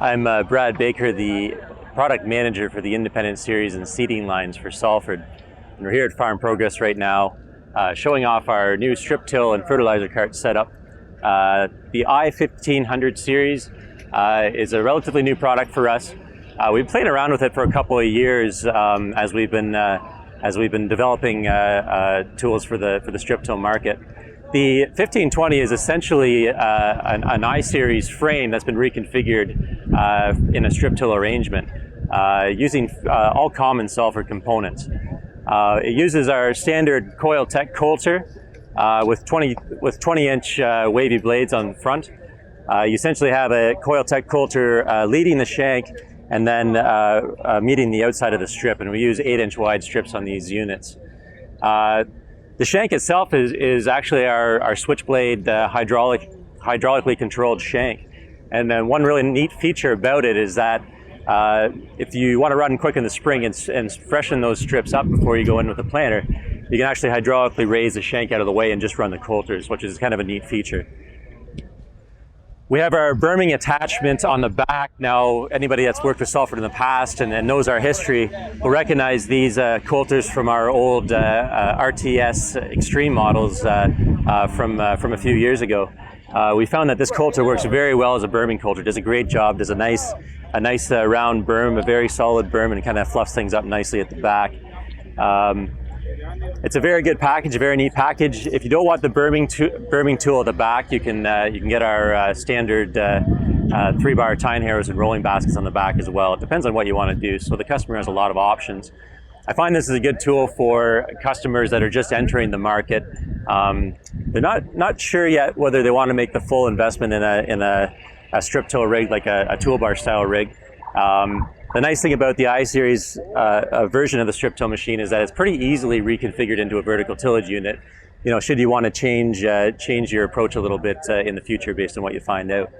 I'm Brad Baker, the product manager for the independent series and seeding lines for Salford. And we're here at Farm Progress right now, showing off our new strip till and fertilizer cart setup. The I-1500 series is a relatively new product for us. We've played around with it for a couple of years as we've been developing tools for the strip till market. The 1520 is essentially an I-series frame that's been reconfigured in a strip till arrangement using all common Salford components. It uses our standard coil-tech coulter with 20-inch wavy blades on the front. You essentially have a coil-tech coulter leading the shank and then meeting the outside of the strip, and we use 8-inch wide strips on these units. The shank itself is actually our switchblade hydraulically controlled shank. And then one really neat feature about it is that if you want to run quick in the spring and freshen those strips up before you go in with the planter, you can actually hydraulically raise the shank out of the way and just run the coulters, which is kind of a neat feature. We have our berming attachment on the back. Now, anybody that's worked with Salford in the past and knows our history will recognize these coulters from our old RTS Extreme models from a few years ago. We found that this coulter works very well as a berming coulter. Does a great job. Does a nice round berm, a very solid berm, and kind of fluffs things up nicely at the back. It's a very good package, a very neat package. If you don't want the berming tool at the back, you can get our standard 3-bar tine harrows and rolling baskets on the back as well. It depends on what you want to do, so the customer has a lot of options. I find this is a good tool for customers that are just entering the market. They're not sure yet whether they want to make the full investment in a strip till rig, like a toolbar style rig. The nice thing about the I-series version of the strip till machine is that it's pretty easily reconfigured into a vertical tillage unit. You know, should you want to change your approach a little bit in the future based on what you find out.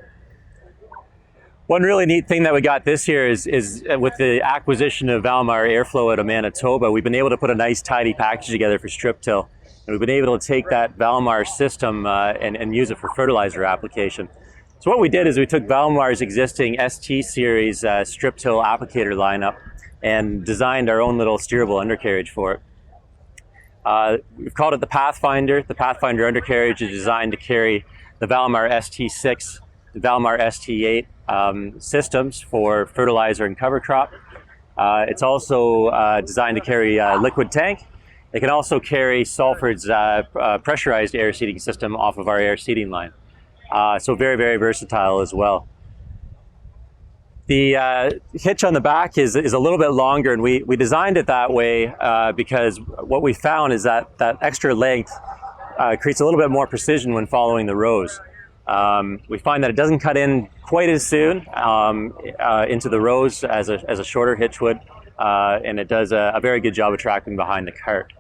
One really neat thing that we got this year is with the acquisition of Balmorra Airflow out of Manitoba, we've been able to put a nice tidy package together for strip till. And we've been able to take that Balmorra system and use it for fertilizer application. So what we did is we took Balmorra's existing ST series strip till applicator lineup and designed our own little steerable undercarriage for it. We've called it the Pathfinder. The Pathfinder undercarriage is designed to carry the Balmorra ST6, the Balmorra ST8 systems for fertilizer and cover crop. It's also designed to carry a liquid tank. It can also carry Salford's pressurized air seeding system off of our air seeding line. So very, very versatile as well. The hitch on the back is a little bit longer, and we designed it that way because what we found is that extra length creates a little bit more precision when following the rows. We find that it doesn't cut in quite as soon into the rows as a shorter hitch would, and it does a very good job of tracking behind the cart.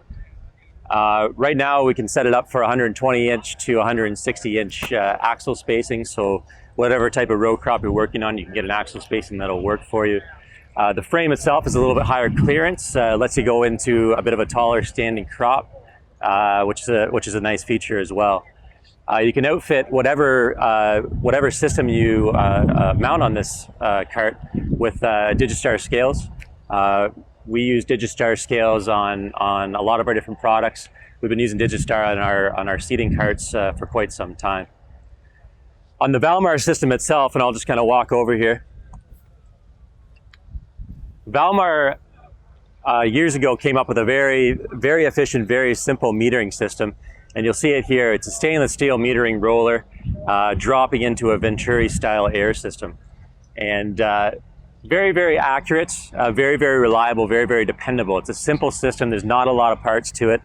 Right now we can set it up for 120-inch to 160-inch axle spacing, so whatever type of row crop you're working on, you can get an axle spacing that'll work for you. The frame itself is a little bit higher clearance, lets you go into a bit of a taller standing crop, which is a nice feature as well. You can outfit whatever system you mount on this cart with Digistar scales. We use Digistar scales on a lot of our different products. We've been using Digistar on our seeding carts for quite some time. On the Balmorra system itself, and I'll just kind of walk over here. Balmorra years ago came up with a very, very efficient, very simple metering system. And you'll see it here. It's a stainless steel metering roller dropping into a Venturi style air system. And very, very accurate, very, very reliable, very, very dependable. It's a simple system. There's not a lot of parts to it.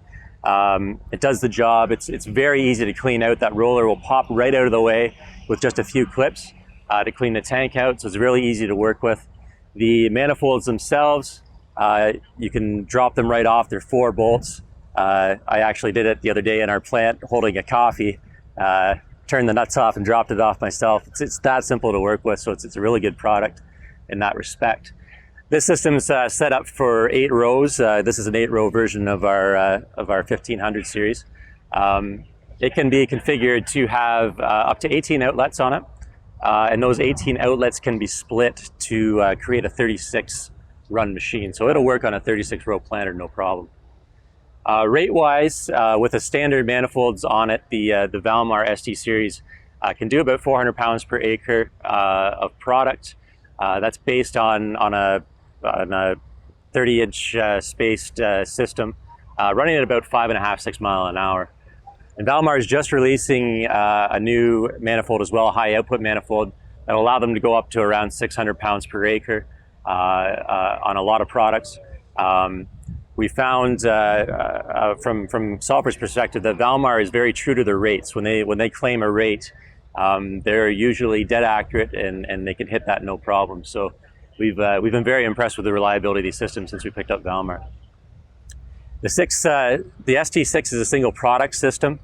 It does the job. It's very easy to clean out. That roller will pop right out of the way with just a few clips to clean the tank out. So it's really easy to work with. The manifolds themselves, you can drop them right off. They're 4 bolts. I actually did it the other day in our plant holding a coffee, turned the nuts off and dropped it off myself. It's that simple to work with, so it's a really good product in that respect. This system's set up for 8 rows. This is an 8-row version of our 1500 series. It can be configured to have up to 18 outlets on it. and those 18 outlets can be split to create a 36 run machine. So it'll work on a 36 row planter, no problem. Rate-wise, with the standard manifolds on it, the Balmorra ST series can do about 400 pounds per acre of product. That's based on a 30-inch spaced system, running at about 5.5, 6 miles an hour. And Balmorra is just releasing a new manifold as well, a high output manifold that'll allow them to go up to around 600 pounds per acre on a lot of products. We found from Salford's perspective that Balmorra is very true to their rates. When they claim a rate, they're usually dead accurate and they can hit that no problem. So we've been very impressed with the reliability of these systems since we picked up Balmorra. The ST6 is a single product system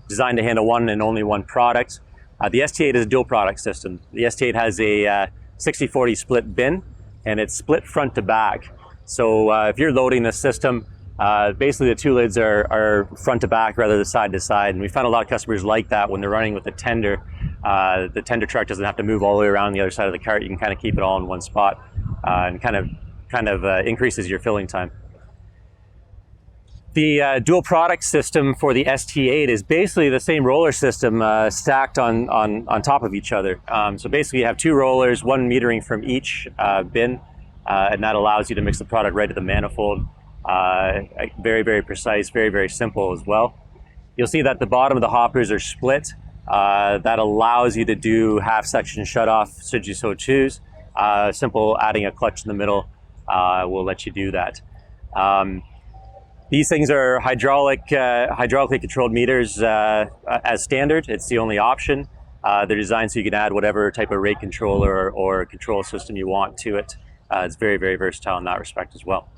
designed to handle one and only one product. The ST8 is a dual product system. The ST8 has a 60-40 split bin, and it's split front to back. So if you're loading the system, basically the two lids are front to back rather than side to side. And we found a lot of customers like that when they're running with the tender. The tender truck doesn't have to move all the way around the other side of the cart. You can kind of keep it all in one spot and kind of increases your filling time. The dual product system for the ST8 is basically the same roller system stacked on top of each other. So basically you have two rollers, one metering from each bin, and that allows you to mix the product right to the manifold. Very, very precise, very, very simple as well. You'll see that the bottom of the hoppers are split. That allows you to do half section shut off should you so choose. Simple adding a clutch in the middle will let you do that. These things are hydraulically controlled meters as standard. It's the only option. They're designed so you can add whatever type of rate controller or control system you want to it. It's very, very versatile in that respect as well.